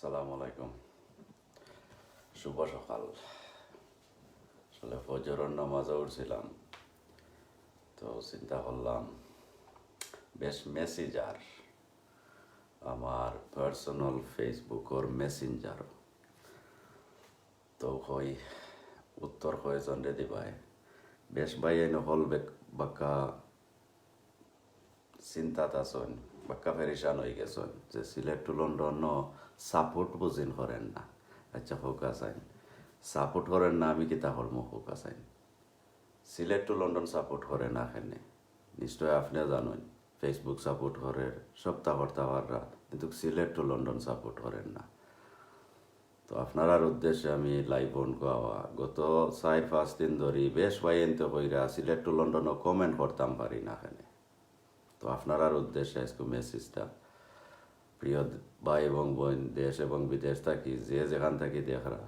আসসালামু আলাইকুম, শুভ সকাল। আসলে ফজরের নামাজে উঠছিলাম, তো চিন্তা করলাম বেশ মেসেঞ্জার, আমার পার্সোনাল ফেসবুকর মেসেঞ্জার, তো হই উত্তর হয়েছেন রে দিবাই বেশ ভাই এই নহল বাক্কা চিন্তাত আছেন, বাক্কা ফেরিসান হয়ে গেছেন যে সিলেট টু লন্ডন সাপোর্ট বুঝিন করেন না। আচ্ছা হোক আছেন, সাপোর্ট করেন না, আমি কিতা করম হোক আছেন। সিলেট টু লন্ডন সাপোর্ট করে না এখানে, নিশ্চয় আপনি জানেন ফেসবুক সাপোর্ট করে সপ্তাহ কর্তাবাররা, কিন্তু সিলেট টু লন্ডন সাপোর্ট করেন না। তো আপনার উদ্দেশ্যে আমি লাইভ অন কোয়া গত 4-5 দিন ধরে বেশ বাইনতে কইরা সিলেট টু লন্ডনও কমেন্ট করতাম পারি না এখানে। তো আপনার উদ্দেশ্যে আজকে মেসেজটা, প্রিয় ভাই এবং বোন দেশ এবং বিদেশ থাকি যে যেখান থাকি দেখরা,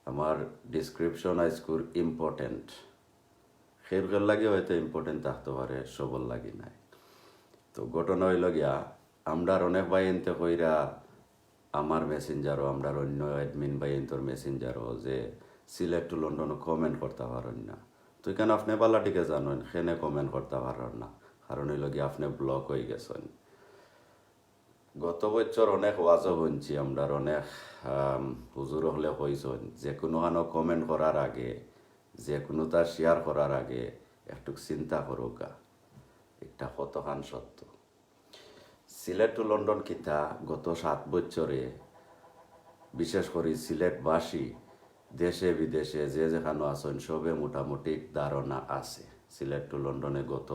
আমার ডিসক্রিপশন আজকুর ইম্পর্টেন্ট খেরগের লাগে হয়তো ইম্পর্টেন্ট থাকতে পারে, সবল লাগি নাই। তো ঘটনা হইল গিয়া আমরার অনেক বাইনতে কইরা আমার মেসেঞ্জারও, আমরার অন্য অ্যাডমিন বাইনতর মেসেঞ্জারও যে সিলেট টু লন্ডনও কমেন্ট করতে পারেন না। তো এখানে আপনি পাল্লাটিকে জানেন সেনে কমেন্ট করতে পারেন না, কারণ হইল গিয়া আপনি ব্লক হয়ে গেছেন। গত বছর অনেক ওয়াজও শুনছি, আমরা অনেক হুজুর হলে কইছেন যে কোনো হানো কমেন্ট করার আগে, যে কোনো তার শেয়ার করার আগে একটু চিন্তা করুকা, একটা কতখান সত্য। সিলেট টু লন্ডন কিতা গত 7 বছরে, বিশেষ করে সিলেটবাসী দেশে বিদেশে যে যেখানে আছেন সবে মোটামুটি ধারণা আছে সিলেট টু লন্ডনে গত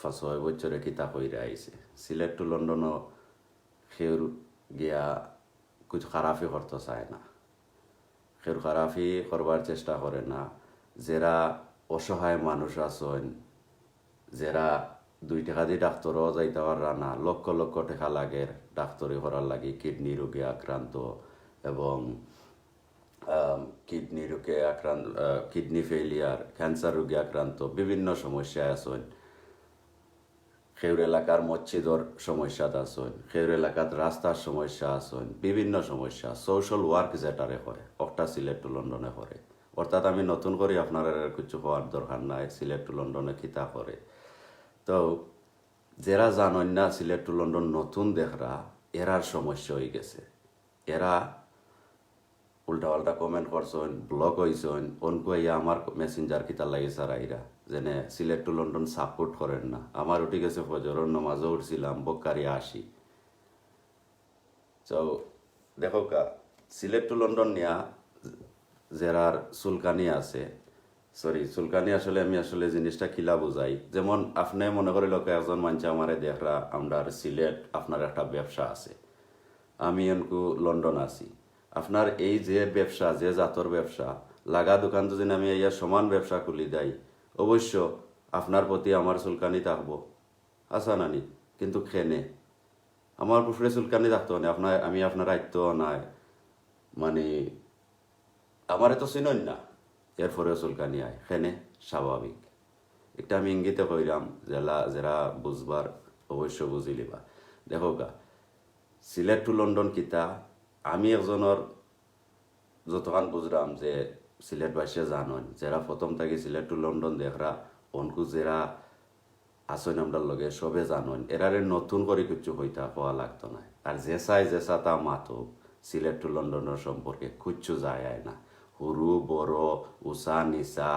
6 বছরে কিতা কইরা আইছে। সিলেট টু লন্ডনও খেউর গিয়া কিছু খারাপই করতে চায় না, খেউর খারাপই করবার চেষ্টা করে না। যারা অসহায় মানুষ আছেন, যারা 2 টাকা দিয়ে ডাক্তারও যাইতে পারা না, লক্ষ লক্ষ টাকা লাগে ডাক্তারি করার লাগে, কিডনি রোগে আক্রান্ত এবং কিডনি রোগে আক্রান্ত, কিডনি ফেলিয়ার, ক্যান্সার রোগে আক্রান্ত, বিভিন্ন সমস্যায় আছেন। খেউর এলাকার মসজিদর সমস্যা আছেন, খেউর এলাকাত রাস্তার সমস্যা আছেন, বিভিন্ন সমস্যা সোশ্যাল ওয়ার্ক যেটারে করে একটা সিলেট টু লন্ডনে করে। অর্থাৎ আমি নতুন করে আপনার কিছু হওয়ার দরকার নাই, সিলেট টু লন্ডনে কিতা করে। তো যারা জানেন না সিলেট টু লন্ডন নতুন দেখরা, এরার সমস্যা হয়ে গেছে। এরা উল্টা পাল্টা কমেন্ট করছেন, ব্লক হয়েছেন, অনকুয়াইয়া আমার মেসেঞ্জার কিতা লাগে স্যার আইরা যেনে সিলেট টু লন্ডন সাপোর্ট করেন না। আমার উঠে গেছে ফজরের নামাজও উঠছিলাম, বক্কারি আসি। তো দেখো কা সিলেট টু লন্ডন নিয়া যারার চুলকানি আছে, চুলকানি আসলে আমি আসলে জিনিসটা কিলা বুঝাই। যেমন আপনি মনে করি লোক একজন মানুষ আমারে দেখরা, আমরা সিলেট আপনার একটা ব্যবসা আছে, আমি এনকু লন্ডন আছি। আপনার এই যে ব্যবসা, যে জাতর ব্যবসা লাগা দোকান যদি আমি ইয়া সমান ব্যবসা খুলি দেয়, অবশ্য আপনার প্রতি আমার চুলকানি থাকবো, আসা নানি। কিন্তু খেনে আমার পুকুরে চুলকানি থাকতো না, আমি আপনার আয়ত্ত নাই, মানে আমার তো চিনন না, এরপরেও চুলকানি আয় খেনে স্বাভাবিক। একটা আমি ইঙ্গিতে কইরাম, যারা বুঝবার অবশ্য বুঝিলিবা। দেখো গা সিলেট টু লন্ডন কিতা, আমি একজনের যতক্ষণ বুঝলাম যে সিলেটবাসী জানেন, যারা প্রথম থেকে সিলেট টু লন্ডন দেখরা অনকু যারা আসেন আমরা লগে সবে জানেন, এরারে নতুন করে কিছু হইতা হওয়া লাগতো না। আর যে তা মাতো সিলেট টু লন্ডনের সম্পর্কে কিচ্ছু যায় না। হুরু বড় উষা নিচা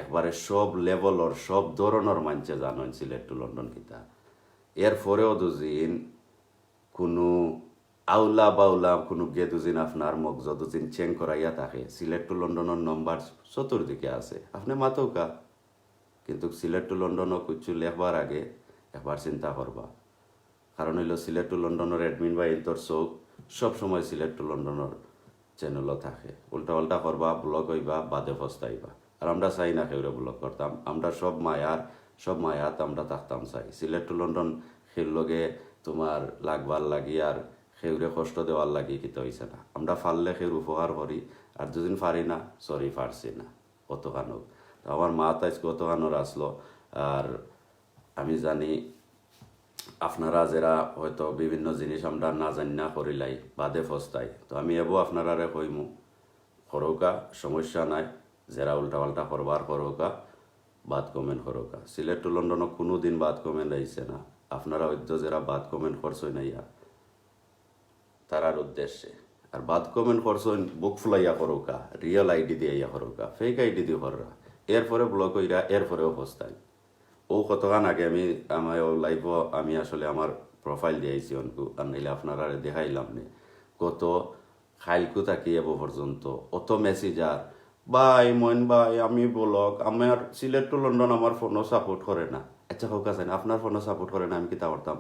একবারে সব লেভেলর সব ধরনের মানুষে জানেন সিলেট টু লন্ডন কিতা। এরপরেও দুদিন কোনো আউলা বাউলা কোনো গে দুদিন আপনার মগজ দুদিন চেঞ্জ করাইয়া থাকে, সিলেট টু লন্ডনের নম্বর চতুর্দিকে আছে, আপনি মাতৌকা। কিন্তু সিলেট টু লন্ডনও কিছু লেখবার আগে একবার চিন্তা করবা, কারণ হইল সিলেট টু লন্ডনের অ্যাডমিন বা ইন্তর চোখ সবসময় সিলেট টু লন্ডনের চ্যানেলও থাকে। উল্টা পাল্টা করবা, ব্লক হইবা, বাদে ফস্তাইবা। আর আমরা চাই না কেউরে ব্লক করতাম, আমরা সব মায়াত আমরা থাকতাম চাই। সিলেট টু লন্ডন সের লগে তোমার লাগবার লাগি আর সেউরে কষ্ট দেওয়ার লাগি কিতা হয়েছে না। আমরা ফারলে সের উপকার করি, আর দুদিন ফারি না, সরি ফারছি না, অতখানো। তো আমার মা তাই অতখানোর আসলো। আর আমি জানি আপনারা যারা হয়তো বিভিন্ন জিনিস আমরা না জানি না করিলাই বাদে ফস্তাই, তো আমি এবো আপনারারে কইমু করৌকা, সমস্যা নাই। যারা উল্টাপাল্টা করবার করৌকা, বাদ কমেন্ট করৌকা। সিলেট টু লন্ডনও কোনো দিন বাদ কমেন্ট আইছে না। আপনারা হয়তো যারা বাদ কমেন্ট করছই না ইয়া তারার উদ্দেশ্যে, আর বাদ কমেন্ট করছই বুক ফুলাইয়া করৌকা, রিয়েল আইডি দিয়ে ইয়া করৌকা, ফেক আইডি দিয়ে কররা, এরপরে ব্লক হইরা এরপরেও ফস্তাই। ও কতক্ষণ আগে আমার লাইভ আমি আসলে আমার প্রোফাইল দিয়েছি অনকু, আর নাইলে আপনারা দেখাইলাম নে কত খাইলকু থাকি এবো পর্যন্ত অত মেসেজ। আর ভাই মইন ভাই আমি বলক আমার সিলেট টু লন্ডন আমার ফোনও সাপোর্ট করে না। আচ্ছা হোক আছে আপনার ফোনও সাপোর্ট করে না, আমি কিতা করতাম?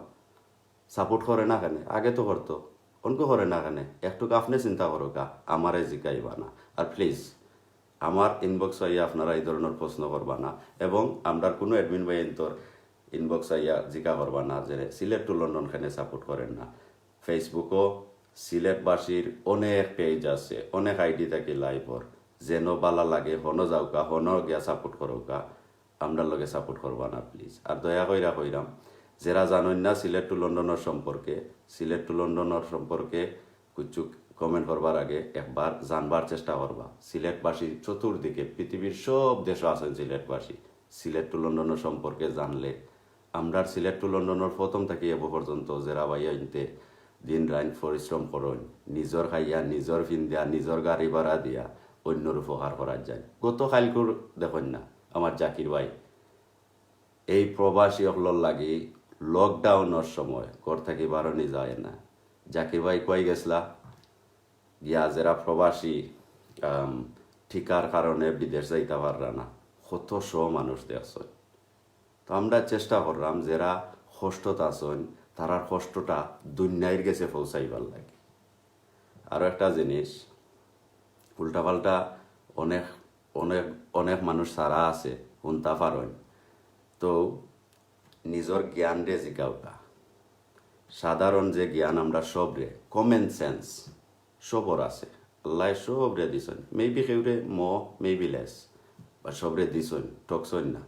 সাপোর্ট করে না কেন? আগে তো করতো, অনকু করে না কেন? একটু আপনি চিন্তা করো কা, আমারে জিকাইবা না। আর প্লিজ আমার ইনবক্স আইয়া আপনারা এই ধরনের প্রশ্ন করবা না, এবং আমরা কোনো অ্যাডমিন ভাই তোর ইনবক্স আইয়া জিকা করবা না যে সিলেট টু লন্ডন খানে সাপোর্ট করেন না। ফেসবুকও সিলেটবাসীর অনেক পেজ আছে, অনেক আইডি থাকে লাইভর, যেন বালা লাগে হন যাওকা, হন গিয়া সাপোর্ট করোকা, আমরা লগে সাপোর্ট করবা না প্লিজ। আর দয়া কইরা কইরাম যারা জানেন না সিলেট টু লন্ডনের সম্পর্কে, সিলেট টু লন্ডনের সম্পর্কে কিছু কমেন্ট করবার আগে একবার জানবার চেষ্টা করবা। সিলেটবাসী চতুর্দিকে পৃথিবীর সব দেশও আছেন সিলেটবাসী, সিলেট টু লন্ডনের সম্পর্কে জানলে আমরা সিলেট টু লন্ডনের প্রথম থেকে এব পর্যন্ত যারা ভাইয়া ইনতে দিন রাইন পরিশ্রম করেন, নিজর খাইয়া নিজর ফিন্দা নিজর গাড়ি ভাড়া দিয়া অন্যর উপকার করা যায়। গত কালকুর দেখেন না আমার জাকির ভাই এই প্রবাসী অকলর লাগি লকডাউনের সময় ঘর থেকে বারণই যায় না। জাকির ভাই কই গেছলা গিয়া যারা প্রবাসী ঠিকার কারণে বিদেশ যাইতে পাররা না, কত মানুষ দেখছ। তো আমরা চেষ্টা করলাম যারা কষ্টত আছেন তারার কষ্টটা দুনিয়ার গেছে পৌঁছাইবার লাগে। আরও একটা জিনিস, উল্টাপাল্টা অনেক অনেক অনেক মানুষ সারা আছে শুনতা পারেন, তো নিজের জ্ঞান রে জিকাওটা, সাধারণ যে জ্ঞান আমরা সবরে, কমন সেন্স সবর আছে, আল্লাহ সবরে দিছেন, মেবি কেউরে মেবি লেস, বা সবরে দিছেন, ঠকছেন না।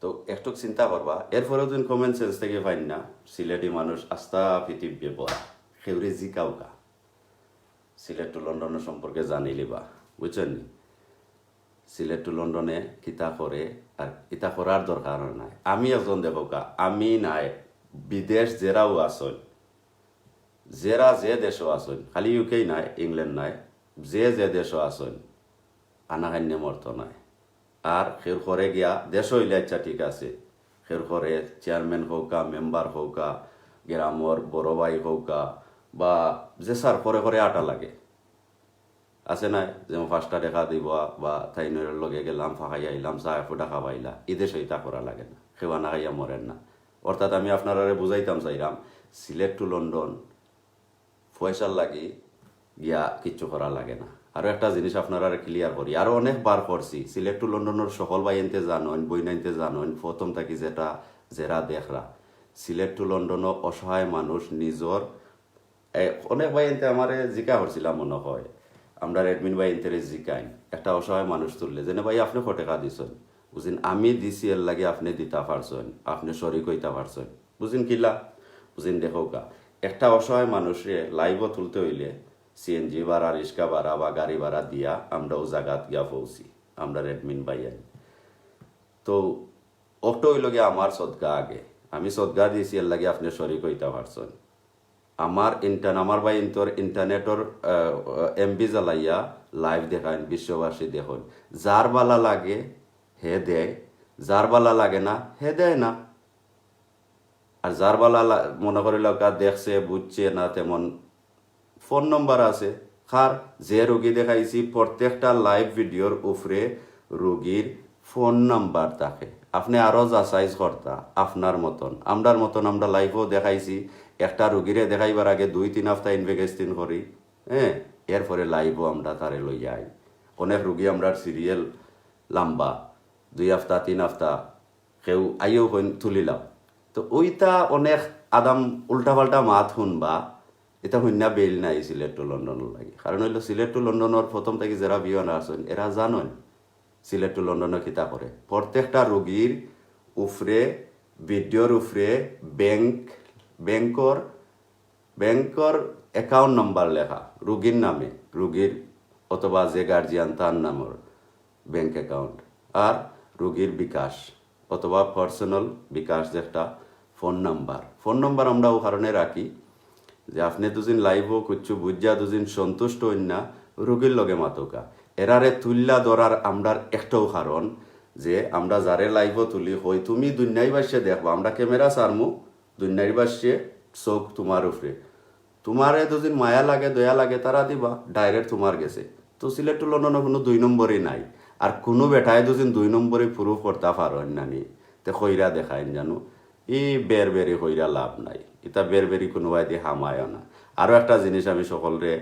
তো একটু চিন্তা করবা, এরপরেও যদি কমন সেন্স থেকে পাইন না, সিলেটি মানুষ আস্থা পৃথিবী পড়া, কেউরে জিকাওকা, সিলেট টু লন্ডনের সম্পর্কে জানিলিবা, বুঝছেন নি? সিলেট টু লন্ডনে কিতা করে আর ইতা করার দরকার নাই। আমি একজন দেখোকা, আমি নাই বিদেশ জেরাও আসন, জেরা যে দেশও আসন, খালি ইউকে নাই, ইংল্যান্ড নাই, যে দেশও আসন, আনাকান্য মর্ত নাই। আর খের করে গিয়া দেশ হইলে আচ্ছা ঠিক আছে, খের করে চেয়ারম্যান হৌকা, মেম্বার হৌকা, গ্রামর বড় ভাই হৌকা, বা যে সার করে করে আটা লাগে আছে নাই, যেমন ফার্স্টটা দেখা দিব বা তাইনের লগে গেলাম ফাঁকাই আইলাম চা ফুটা খাবাইলা, ঈদে সইতা করা লাগে না, খেওয়া না খাইয়া মরেন না। অর্থাৎ আমি আপনারা বুঝাইতাম চাইলাম সিলেট টু লন্ডন পয়সার লাগি গিয়া কিচ্ছু করা লাগে না। আরও একটা জিনিস আপনারা ক্লিয়ার করি, আরও অনেকবার করছি, সিলেট টু লন্ডনের সকল বাইনতে জানেন, বইনাইনতে জানেন, প্রথম থাকি যেটা জেরা দেখরা, সিলেট টু লন্ডনও অসহায় মানুষ নিজর অনেক বাইনতে আমার জিকা করছিলাম মনে হয়, আমরা অ্যাডমিন ভাই ইন্টারেস জিকাইন একটা অসহায় মানুষ তুললে যেন ভাই আপনি কটেকা দিছেন, বুঝিন আমি দিছি এর লাগে আপনি দিতে পারছেন, আপনি শরিক হইতে পারছেন, বুঝিন কিলা বুঝিন দেখোকা। একটা অসহায় মানুষে লাইভও তুলতে হইলে সিএনজি ভাড়া, রিক্সা ভাড়া বা গাড়ি ভাড়া দিয়া আমরা ও জায়গাত গিয়া পৌঁছি, আমরা অ্যাডমিন ভাই আইন। তো অটো হইল গিয়ে আমার সদগা আগে, আমি সদগা দিয়েছি এর লাগে আপনি শরিক হইতে পারছেন। আমার ভাই ইন্টারনেটর এমবি জ্বালাইয়া লাইভ দেখান, বিশ্ববাসী দেখুন, যার বালা লাগে হে দেয়, যার বালা লাগে না হে দেয় না। আর যার বালা মনে করিল দেখছে বুঝছে না, তেমন ফোন নম্বর আছে কার, যে রোগী দেখাইছি প্রত্যেকটা লাইভ ভিডিওর উপরে রোগীর ফোন নাম্বার থাকে, আপনি আরো যাচাই কর্তা আপনার মতন আমরার মতন। আমরা লাইভও দেখাইছি, একটা রুগীরে দেখাইবার আগে 2-3 হপ্তাহ ইনভেস্টিগেশন করি, এরপরে লাইভও আমরা তারে লই যাই। অনেক রুগী আমরা সিরিয়াল লম্বা 2 হপ্তাহ 3 হপ্তাহ কেউ আইও তুলিলাম, তো ওইটা অনেক আদাম উল্টাপাল্টা মাত শুনবা, এটা শুনিয়া বেল নাই সিলেট টু লন্ডনের লাগে। কারণ হইল সিলেট টু লন্ডনের প্রথম থেকে যারা বিয়ান আছেন এরা জানেন সিলেট টু লন্ডনে কিতা করে, প্রত্যেকটা রোগীর উপরে ভিডিওর উপরে ব্যাংকর অ্যাকাউন্ট নাম্বার লেখা রুগীর নামে, রুগীর অথবা যে গার্জিয়ান তার নামের ব্যাংক অ্যাকাউন্ট, আর রুগীর বিকাশ অথবা পার্সোনাল বিকাশ যেটা ফোন নাম্বার আমরা ও কারণে রাখি যে আপনি দুদিন লাইভও কুচ্ছু বুঝা দুদিন সন্তুষ্ট হইন না রুগীর লগে মাতকা এরারে তুল্লা ধরার আমরার একটাও কারণ যে আমরা যারে লাইভও তুলি হই তুমি দুনিয়াই বাসে দেখবো, আমরা ক্যামেরা সারমু দুনিয়ার বাসে চোখ তোমার উপরে, তোমারে দুদিন মায়া লাগে দয়া লাগে তারা দিবা ডাইরেক্ট তোমার গেছে। তো সিলেট লন্ডনে কোনো 2 নম্বরই নাই, আর কোনো বেটায় দুদিন 2 নম্বরই প্রুফ করতে পারেন নানি তে খৈরা দেখাইন জানো ই বেরি হইরা লাভ নাই, এটা বেরি কোনোবাই দিয়ে হামায়ও না। আরও একটা জিনিস আমি সকলরে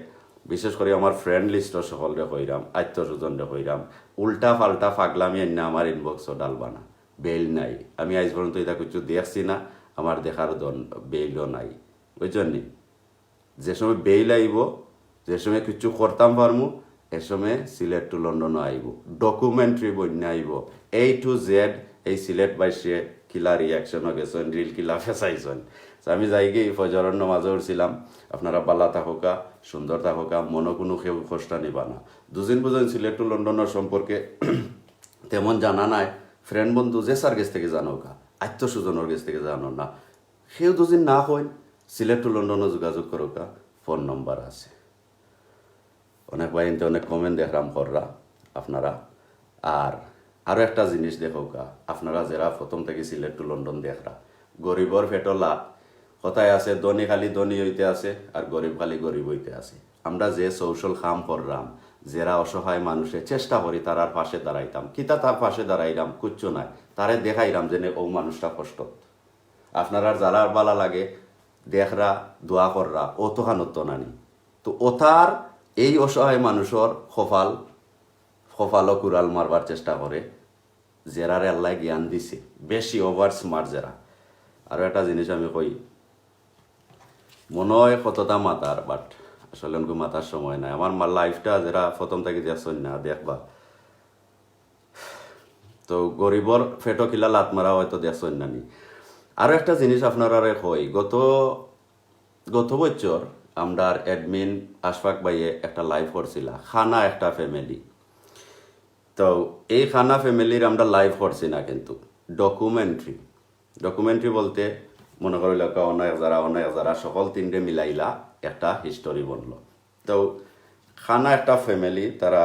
বিশেষ করে আমার ফ্রেন্ড লিস্টর সকলরে কইরাম, আত্মস্বজনরে কইরাম, উল্টা পাল্টা ফাগলামি এনে আমার ইনবক্সও ডালবা না, বেল নাই। আমি আজ পর্যন্ত এটা কিছু দেখছি না, আমার দেখার বেইলও নাই, বুঝছেন নি? যে সময় বেইল আইব, যে সময় কিছু করতাম পারমু, এ সময় সিলেট টু লন্ডনও আইব, ডকুমেন্টারি বন্যা আইব A to Z। এই সিলেট বাইসে কিলা রিয়াকশনও গেছেন, রিল কিলা ফেসাইছেন। আমি যাই গিয়ে ফজরের নামাজে উঠছিলাম, আপনারা পাল্লা থাকা সুন্দর থাকা মনে কোনো কেউ কষ্টা নিবা না। দুদিন বুঝেন সিলেট টু লন্ডনের সম্পর্কে তেমন জানা নাই, ফ্রেন্ড বন্ধু যে সার গেছ থেকে জানো কা, আত্মস্বজনের গেছ থেকে জানো না, সেও দুদিন না হইন সিলেট টু লন্ডনে যোগাযোগ করো কা, ফোন নম্বর আছে। অনেক বাহিনীতে অনেক কমেন্ট দেখলাম কররা আপনারা। আরও একটা জিনিস দেখো কা, আপনারা যারা প্রথম থেকে সিলেট টু লন্ডন দেখরা, গরিবর ফেটলা কথায় আছে, ধনী খালি ধনী হইতে আছে আর গরিব খালি গরিব হইতে আছে। আমরা যে সোশ্যাল কাম করলাম, যারা অসহায় মানুষের চেষ্টা করি তারার পাশে দাঁড়াইতাম, কিতা তার পাশে দাঁড়াইলাম কুচ্ছু নাই, তারে দেখাইলাম যে ও মানুষটা কষ্ট। আপনারা যারা বালা লাগে দেখরা দোয়া কররা ও তো হানত নানি, তো ওথার এই অসহায় মানুষের কপালও কুড়াল মারবার চেষ্টা করে যারারে আল্লাহ জ্ঞান দিছে, বেশি ওভার স্মার্ট যারা। আরও একটা জিনিস আমি কই, মনে হয় কতটা মাতার, বাট আসলে অনেক মাতার সময় নাই। আমার লাইফটা যারা প্রথম থেকে দেখছেন না দেখবা, তো গরিবর ফেটো কিলা লাত মারা হয়তো দেখছেন নানি। আরও একটা জিনিস আপনারা কই, গত বছর আমরা অ্যাডমিন আশফাক ভাইয়ে একটা লাইভ করছিল, খানা একটা ফ্যামিলি। তো এই খানা ফ্যামিলির আমরা লাইভ করছি না, কিন্তু ডকুমেন্টারি বলতে মনে করিল অনেক যারা সকল তিনটে মিলাইলা একটা হিস্টোরি বনলো। তো খানা একটা ফ্যামিলি, তারা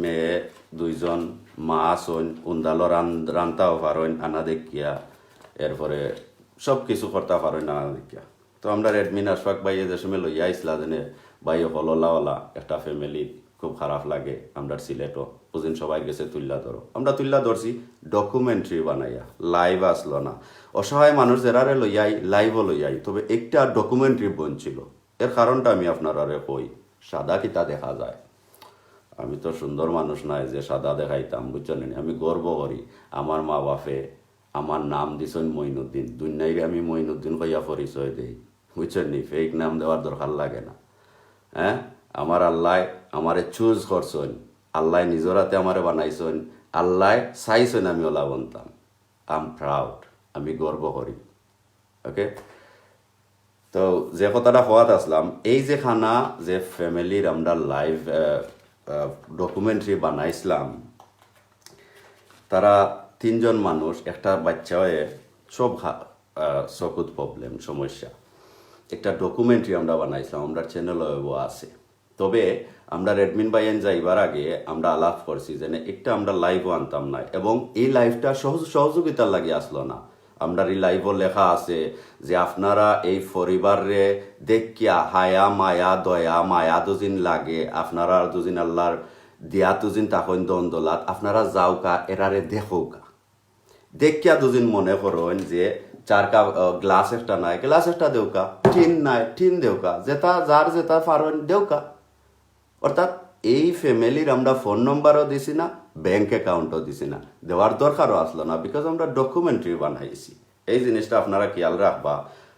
মেয়ে 2 জন, মা আসন উন্দালো রান্তাও পারেন আনা দেখিয়া, এরপরে সব কিছু করতে পারেন আনা দেখিয়া। তো আমরা অ্যাডমিন আশফাক ভাইয়ে যে সময় লইয়া আইসলা যেনে ভাই হলওয়ালা একটা ফ্যামিলি, খুব খারাপ লাগে। আমরা সিলেটও বুঝিন সবাই গেছে তুল্লা ধরো, আমরা তুল্লা ধরছি ডকুমেন্টারি বানাইয়া, লাইভ আসলো না। অসহায় মানুষ যারারে লইয়াই লাইভও লইয়াই, তবে একটা ডকুমেন্টারি বনছিল। এর কারণটা আমি আপনারা কই, সাদা কিতা দেখা যায়, আমি তো সুন্দর মানুষ নাই যে সাদা দেখাইতাম, বুঝছেন? আমি গর্ব করি আমার মা বাপে আমার নাম দিছেন মঈনুদ্দিন, দুনিয়ায় আমি মঈনুদ্দিন কইয়া পরিচয় দেই, বুঝছেন নি? ফেক নাম দেওয়ার দরকার লাগে না। হ্যাঁ, আমার আল্লাহ আমারে চুজ করছেন, আল্লাহ নিজের হাতে আমারে বানাইছেন, আল্লাহ চাইছেন আমি ওলা বনতাম। আই এম প্রাউড, আমি গর্ব করি। ওকে, তো যে কথাটা হওয়াত আসলাম, এই যে খানা যে ফ্যামিলির আমরা লাইভ ডকুমেন্টারি বানাইছিলাম, তারা 3 জন মানুষ, একটা বাচ্চা হয়ে সব চকুত প্রবলেম সমস্যা, একটা ডকুমেন্টারি আমরা বানাইছিলাম, আমরা চ্যানেলও আছে। তবে আমরা রেডমিন বাইন যাইবার আগে আমরা আলাপ করছি যে একটা আমরা লাইভও আনতাম না, এবং এই লাইভটা সহযোগিতার লাগে আসলো না। আমরা এই লাইভও লেখা আছে যে আপনারা এই পরিবারে দেখিয়া হায়া মায়া দয়া মায়া দুদিন লাগে, আপনারা দুদিন আল্লাহর দিয়া দুদিন তখন দ্বন্দ্বলাত আপনারা যাও কা এরারে দেখো কা, দেখিয়া দুদিন মনে করেন যে 4 কাপ গ্লাস একটা নাই, গ্লাস একটা দেউকা, টিন নাই টিন দেউকা, যেটা যার যেটা পারেন দেউকা। অর্থাৎ এই ফ্যামিলির আমরা ফোন নম্বরও দিছি না, ব্যাংক অ্যাকাউন্টও দিছি না, দেওয়ার দরকারও আসলো না, বিকজ আমরা ডকুমেন্টারি বানাইছি। এই জিনিসটা আপনারা খেয়াল রাখবা,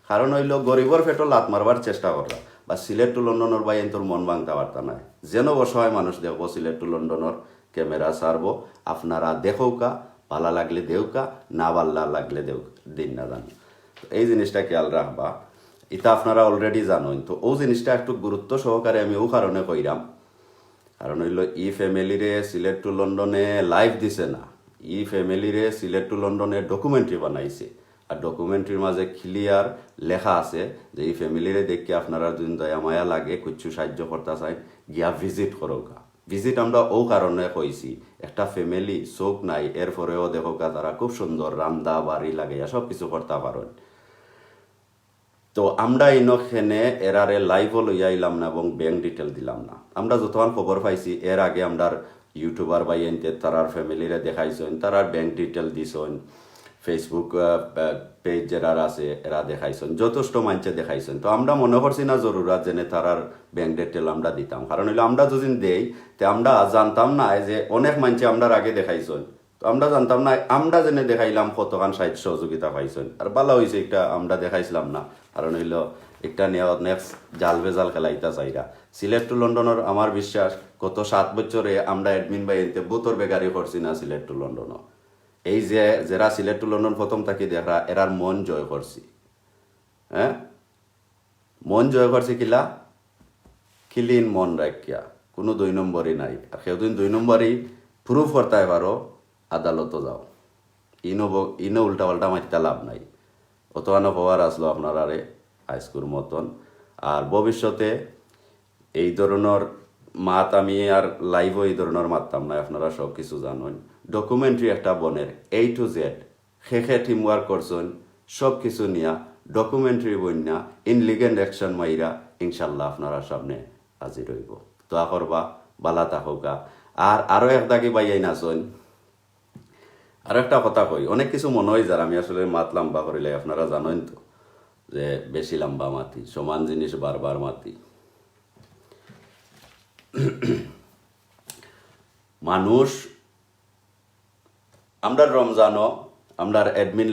কারণ হইল গরিবর ফেটো লাত মারবার চেষ্টা করবা, বা সিলেট টু লন্ডনের বাই তোর মন ভাঙতে পারতা নাই, যেন অসহায় মানুষ দেখবো সিলেট টু লন্ডনের ক্যামেরা সারবো, আপনারা দেখোকা, ভালো লাগলে দেউকা, না ভাল্লা লাগলে দিন না জানো। তো এই জিনিসটা খেয়াল রাখবা, এটা আপনারা অলরেডি জানেন। তো ও জিনিসটা একটু গুরুত্ব সহকারে আমি ও কারণে কইরাম, কারণ হইল ই ফ্যামিলিরে সিলেট টু লন্ডনে লাইভ দিছে না, ই ফ্যামিলিরে সিলেট টু লন্ডনে ডকুমেন্টারি বানাইছে। আর ডকুমেন্টারির মাঝে ক্লিয়ার লেখা আছে যে এই ফ্যামিলিরে দেখে আপনারা যদি দয়া মায়া লাগে কিছু সাহায্য করতে চাই গিয়া ভিজিট করোগা। ভিজিট আমরা ও কারণে কইছি, একটা ফ্যামিলি চোখ নাই এরপরেও দেখোগা তারা খুব সুন্দর রান্দা বাড়ি লাগাইয়া সব কিছু করতে পারেন। তো আমরা ইনখানে এরারে লাইভও লইয়া আইলাম না এবং ব্যাংক ডিটেল দিলাম না। আমরা যতক্ষণ খবর পাইছি এর আগে আমরা ইউটিউবার বা এনতে তারার ফ্যামিলিরে দেখাইছেন, তারার ব্যাংক ডিটেল দিছেন, ফেসবুক পেজ যারা আছে এরা দেখাইছেন, যথেষ্ট মানুষে দেখাইছেন। তো আমরা মনে করছি না জরুরত যেন তারার ব্যাংক ডিটেল আমরা দিতাম, কারণ হইলো আমরা যদি দেই তো আমরা জানতাম না যে অনেক মানুষে আমরা আগে দেখাইছেন। তো আমরা জানতাম না, আমরা যেন দেখাইলাম কতখান সাহিত্য সহযোগিতা পাইছেন। আর ভালো হয়েছে একটা আমরা দেখাইছিলাম না, কারণ হইল একটা নেক্সট জাল বেজাল খেলাইতা চাইরা। সিলেট টু লন্ডনের আমার বিশ্বাস গত 7 বছরে আমরা অ্যাডমিন বাই এনতে বুতর বেগারি করছি না সিলেট টু লন্ডনও। এই যে যারা সিলেট টু লন্ডন প্রথম থাকি দেখা এরার মন জয় করছি, হ্যাঁ মন জয় করছি কিলা ক্লিন মন রাখিয়া, কোনো 2 নম্বরই নাই। আর সেদিন 2 নম্বরই প্রুফ করতে পারো আদালতও যাও, ইনো উল্টা পাল্টা মারতে লাভ নাই। অতখানো পাওয়ার আসলো আপনারা হাইস্কুল মতন। আর ভবিষ্যতে এই ধরনের মাত আমি আর লাইভও এই ধরনের মারতাম না, আপনারা সব কিছু জানেন। ডকুমেন্টারি একটা বনের A to Z শেষে টিমওয়ার্ক করছেন সব কিছু নিয়া ডকুমেন্টারি বন্যা ইনলিগেন্ট অ্যাকশন মাইরা ইনশাল্লাহ আপনারা সামনে হাজির হইব। দোয়া করবা, বালা থাকা। আর আরো এক দাগি বাইয়াই নাচন। আর একটা কথা কই, অনেক কিছু মনে হয় যার আমি আসলে মাত লম্বা করিলে আপনারা জানেন তো যে বেশি লম্বা মাতি, সমান জিনিস বারবার মাতি। মানুষ আমরা রমজানও আমরা অ্যাডমিন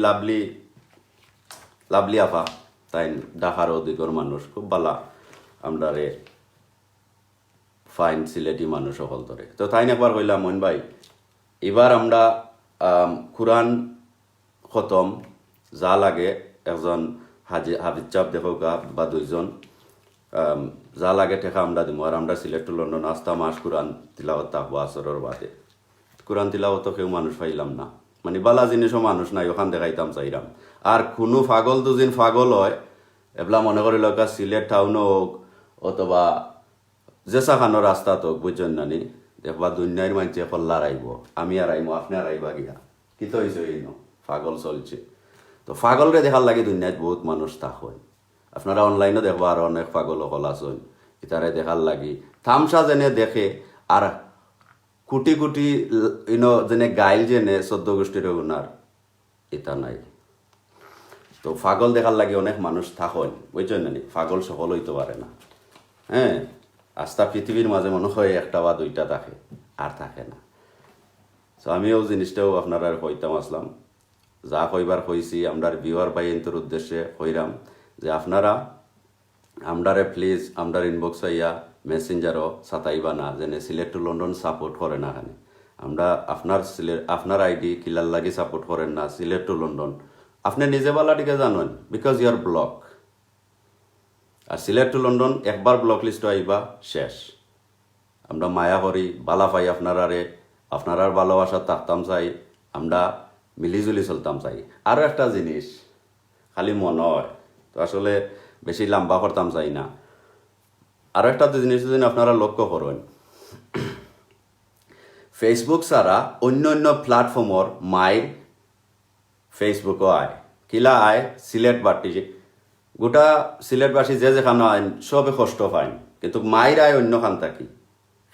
লাভলি আফা তাই ঢাকার অধিকর মানুষ খুব বালা, আমরা ফাইন সিলেটি মানুষ সকল ধরে। তো তাই একবার কইলাম মইন ভাই এবার আমরা কোরআন খতম যা লাগে একজন হাফিজ চাপ দেখোকা বা 2 জন যা লাগে টেকা আমরা দিব। আর আমরা সিলেট টু লন্ডন আস্তা মাস কোরআন তিলাওয়াত থাকবো আসরের বাদে। কোরআন তিলাওয়াত কেউ মানুষ পাইলাম না, মানে বালা জিনিসও মানুষ নাই, ওখান দেখাইতাম চাইরাম। আর কোনো পাগল দুদিন পাগল হয় এবলা মনে করি লোকা সিলেট টাউন হোক অথবা জেসাখানোর রাস্তা হোক বুঝছেন নানি, দেখবা দুনিয়ার মানুষে কল্লা আইব, আমি আর আইমো আপনি আর আইবা গিয়া কি তো হয়েছে এই পাগল চলছে। তো পাগলরে দেখার লাগে দুনিয়ায় বহুত মানুষ থাকেন, আপনারা অনলাইনে দেখবা আর অনেক পাগল হল আছেন, ইতারে দেখার লাগি থামসা যেনে দেখে আর কোটি কোটি যেনে গাইল যেনে 14 গোষ্ঠীর গুণার এটা নাই। তো পাগল দেখার লাগে অনেক মানুষ থাকেন বুঝছেন নানি, পাগল সকল হইতে পারে না। হ্যাঁ আস্থা পৃথিবীর মাঝে মনে হয় একটা বা 2টা থাকে আর থাকে না। তো আমিও জিনিসটাও আপনারা কইতাম আসলাম, যা কইবার কইছি আমরা ভিউয়ার বাই এন্তর উদ্দেশ্যে কইরাম যে আপনারা আমরারে প্লিজ আমরার ইনবক্স আইয়া মেসেঞ্জারও সাতাইবা না যেনে সিলেট টু লন্ডন সাপোর্ট করে না। এখানে আমরা আপনার আইডি কিলার লাগি সাপোর্ট করেন না সিলেট টু লন্ডন, আপনি নিজে বালাটিকে জানেন বিকজ ইউর ব্লক। আর সিলেট টু লন্ডন একবার ব্লক লিস্ট আইবা শেষ। আমরা মায়া করি বালা পাই আপনারার ভালোবাসা থাকতাম চাই, আমরা মিলিজুলি চলতাম চাই। আরও একটা জিনিস খালি মনে হয় তো আসলে বেশি লম্বা করতাম চাই না, আরও একটা জিনিস যদি আপনারা লক্ষ্য করেন, ফেসবুক ছাড়া অন্য প্ল্যাটফর্মর মাইর ফেসবুকও আয় কিলা আয় সিলেটবাসী গোটা সিলেটবাসী যে যেখানে আইন সবে কষ্ট পাইন, কিন্তু মাইর আয় অন্য খান থাকি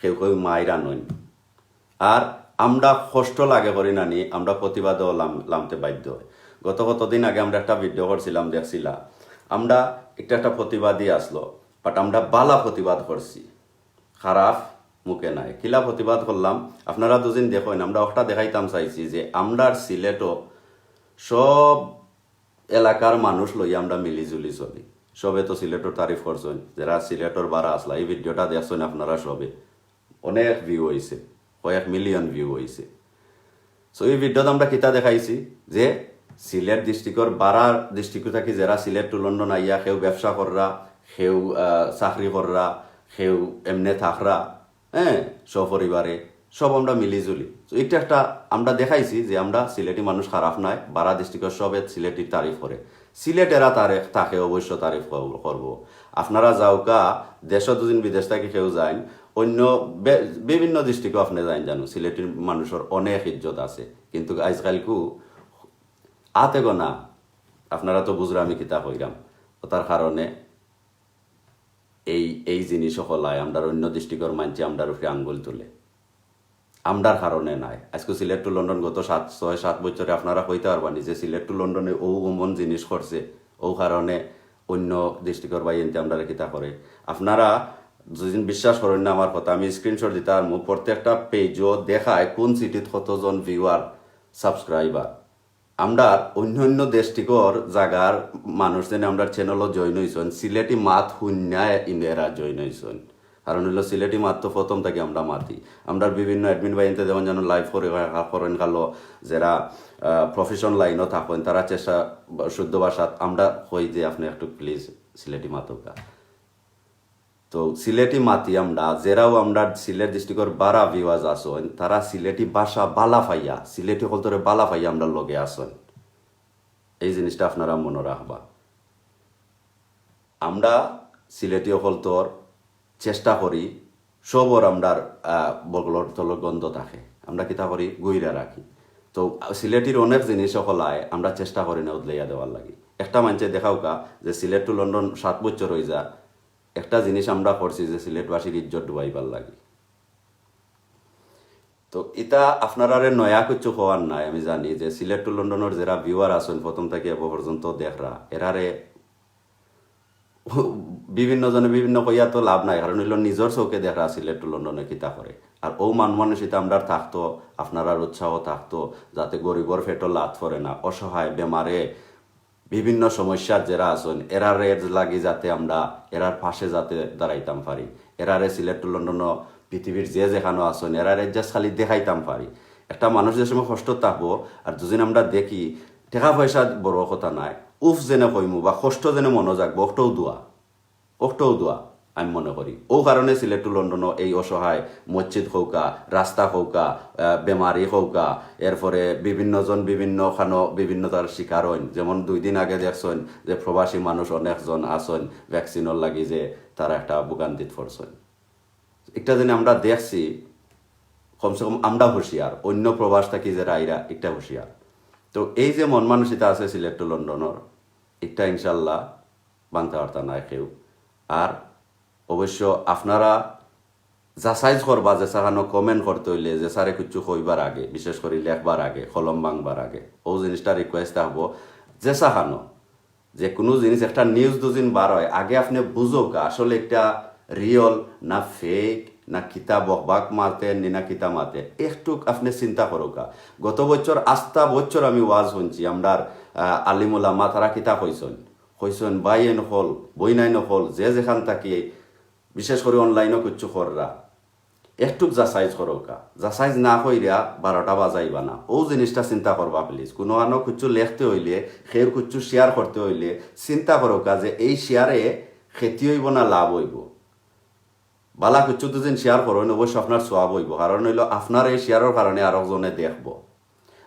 কেউ মাইর আনইন। আর আমরা কষ্ট লাগে করি নানি আমরা প্রতিবাদও লামতে বাধ্য হয়। কতদিন আগে আমরা একটা ভিডিও করছিলাম দেখছিলাম, আমরা একটা প্রতিবাদী আসলো বাট আমরা বালা প্রতিবাদ করছি, খারাপ মুখে নাই। কিলা প্রতিবাদ করলাম আপনারা দুদিন দেখেন, আমরা একটা দেখাইতাম চাইছি যে আমরা সিলেটও সব এলাকার মানুষ লইয়া আমরা মিলিজুলি চলি। সবে তো সিলেটর তারিফ করছেন, যারা সিলেটর বারা আসলা এই ভিডিওটা দেখছেন আপনারা সবে, অনেক ভিউ হয়েছে, কয়েক মিলিয়ন ভিউ হয়েছে। সো এই ভিডিওতে আমরা কিতা দেখাইছি যে সিলেট ডিস্ট্রিক্টর বারা ডিস্ট্রিক্ট থাকি যারা সিলেট টু লন্ডন আইয়া সেও ব্যবসা কররা, সেও চাকরি কররা, সেও এমনে থাকরা, হ্যাঁ, সপরিবারে সব আমরা মিলিজুলি। তো এটা একটা আমরা দেখাইছি যে আমরা সিলেটি মানুষ খারাপ নাই, বারা ডিস্ট্রিক্টর সবে সিলেটির তারিফ করে, সিলেটেরা তাকে অবশ্য তারিফ করব। আপনারা যাওকা দেশ দুদিন বিদেশ থাকি কেউ যান, অন্য বিভিন্ন ডিস্ট্রিক্টও আপনি যাইন জানো, সিলেটির মানুষের অনেক ইজ্জত আছে, কিন্তু আজকালকু আতে গোনা আপনারা তো বুঝরা আমি কিতা কইরাম, তার কারণে এই জিনিস হলায় আমরা অন্য ডিস্ট্রিক্টর মানছি আমরার উপরে আঙ্গুল তুলে, আমরার কারণে নাই। আজকে সিলেট টু লন্ডন গত 6-7 বছরে আপনারা কইতে পারবানি যে সিলেট টু লন্ডনে এমন জিনিস করছে, ও কারণে অন্য ডিস্ট্রিক্টর বাই এনতে আমরা কিতা করে। আপনারা যেদিন বিশ্বাস করেন না আমার কথা, আমি স্ক্রিনশট দিতে পারবো, প্রত্যেকটা পেজও দেখায় কোন সিটিত কতজন ভিউয়ার, সাবস্ক্রাইবার। আমরা অন্য ডিস্ট্রিক্টর জায়গার মানুষ যেন আমরা চ্যানেলও জয়েন হয়েছেন, সিলেটি মাত শূন্যায় ইন্ডিয়ারা জয়েন হয়েছেন। কারণ হইলো সিলেটি মাত তো প্রথম থেকে আমরা মাতি, আমরা বিভিন্ন অ্যাডমিন বাহিনীতে যেমন যেন লাইভ করেন কালো যারা প্রফেশন লাইনও থাকেন, তারা চেষ্টা শুদ্ধ ভাষাত আমরা কই যে আপনি একটু প্লিজ সিলেটি মাতকা। তো সিলেটি মাতি আমরা যেরাও আমরা সিলেট ডিস্ট্রিক্টর বারা ভিউয়ার্স আসন, তারা সিলেটি ভাষা বালা ফাইয়া, সিলেটি কলতরে বালা ফাইয়া আমরা লগে আসন। এই জিনিসটা আপনারা মনে রাখবা। আমরা সিলেটি কলতর চেষ্টা করি সবর আমরার বগলর তলর গন্ধ থাকে, আমরা কিতা করি গুইরা রাখি। তো সিলেটির অনেক জিনিস হলায় আমরা চেষ্টা করি না উদলাইয়া দেওয়ার লাগি। একটা মানুষে দেখাও কা যে সিলেট টু লন্ডন 7 বছর হয়ে যা, একটা জিনিস আমরা করছি যে সিলেটবাসীর ইজ্জত ডুবাইবার লাগি। তো এটা আপনারা নয়া কিছু হওয়ার নাই, আমি জানি যে সিলেট টু লন্ডনের যারা ভিউয়ার আছেন প্রথম থেকে এ পর্যন্ত দেখরা, এরারে বিভিন্ন জনে বিভিন্ন কইয়া তো লাভ নাই, কারণ হইল নিজের চৌকে দেখা সিলেট টু লন্ডনে কিতা করে। আর ও মানসিকতা আমরা থাকতো, আপনার উৎসাহ থাকতো যাতে গরিবর ফেটো লাত পড়ে না, অসহায় বেমারে বিভিন্ন সমস্যার যারা আছেন এরারে লাগি যাতে আমরা এরার পাশে যাতে দাঁড়াইতাম পারি, এরারে সিলেট টু লন্ডন পৃথিবীর যে যেখানে আছেন এরারে জাস্ট খালি দেখাইতাম পারি। একটা মানুষ যে সময় কষ্ট থাকবো আর দুদিন আমরা দেখি টাকা পয়সা বড় কথা নাই, উফ যেনে কইমু বা কষ্ট যেনে মনে যাকবো, ওটাও দোয়া আমি মনে করি। ও কারণে সিলেট টু লন্ডন এই অসহায় মসজিদ হৌকা, রাস্তা হৌকা, বেমারি হৌকা, এরপরে বিভিন্নজন বিভিন্ন খানো বিভিন্নতার শিকার হইন। যেমন 2 দিন আগে দেখছেন যে প্রবাসী মানুষ অনেকজন আসেন ভ্যাকসিনর লাগি যে তারা একটা ভোগান্তিত পড়ছেন। একটা দিন আমরা দেখছি কমসে কম আমরা হুঁশিয়ার, অন্য প্রবাস থাকি যারা আইরা একটা হুঁশিয়ার। তো এই যে মন মানসিকতা আছে সিলেট টু লন্ডনের, একটা ইনশাল্লাহ বানতে পারতা না কেউ। আর অবশ্য আপনারা যাচাই করবা যে সাহানো কমেন্ট করতে হইলে যে সারে কিছু কইবার আগে, বিশেষ করে লেখবার আগে, কলম ভাঙবার আগে, ও জিনিসটা রিকোয়েস্ট হবো যে সাহানো যে কোনো জিনিস একটা নিউজ দুদিন বার হয় আগে আপনি বুঝো আসলে একটা রিয়েল না ফেক না কিতা বকবাক মাতে না কিতা মাতে, একটু আপনি চিন্তা করো কা। গত বছর 8টা বছর আমি ওয়াজ শুনছি, আমরা আলিমুলামা তারা কিতা কইসন বাই নকল বই নাই নকল যে যেখান থাকি, বিশেষ করে অনলাইনও কিছু কররা একটু যাচাইজ করোকা, যাচাইজ না কইরা 12টা বাজাইবা না। ও জিনিসটা চিন্তা করবা প্লিজ। কোনো আনো কিছু লেখতে হইলে, খের কিছু শেয়ার করতে হইলে চিন্তা করোকা যে এই শেয়ারে ক্ষতি হইব না লাভ হইব। বালা কিছু দুদিন শেয়ার করেন অবশ্য আপনার সোয়াব হইব, কারণ হইল আপনার এই শেয়ারের কারণে আরো জনে দেখব।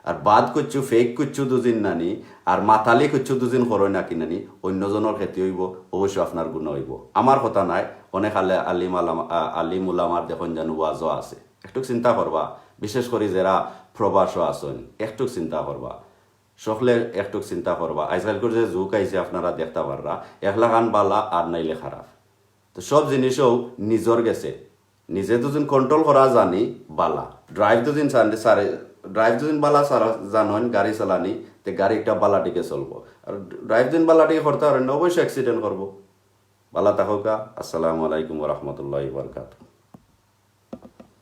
আর বাদ করছু ফেক করছু দুদিন নানি আর মাতালি করছু দুদিন করো না কি নানি অন্যজনের ক্ষতি হইব, অবশ্য আপনার গুণ হইব। আমার কথা নাই, অনেক আলিম উলামার দেখুন যেন ওয়াজও আছে, একটু চিন্তা করবা। বিশেষ করে যারা প্রবাসও আছেন একটু চিন্তা করবা, সকলে একটু চিন্তা করবা। আজকালকার যে যুগ আইছে আপনারা দেখতে পাররা, একলা গান বালা আর নাইলে খারাপ। তো সব জিনিসও নিজর গেছে, নিজে দুদিন কন্ট্রোল করা জানি বালা। ড্রাইভ দুদিন বালা সারা জানেন গাড়ি চালানি, তে গাড়ি একটা বালাটিকে চলবো। আর ড্রাইভ দিন বালাটিকে করতে পারেন অবশ্যই অ্যাক্সিডেন্ট করবো। বালা থাকুকা। আসসালামু আলাইকুম ওয়া রাহমাতুল্লাহি ওয়া বারাকাতুহু।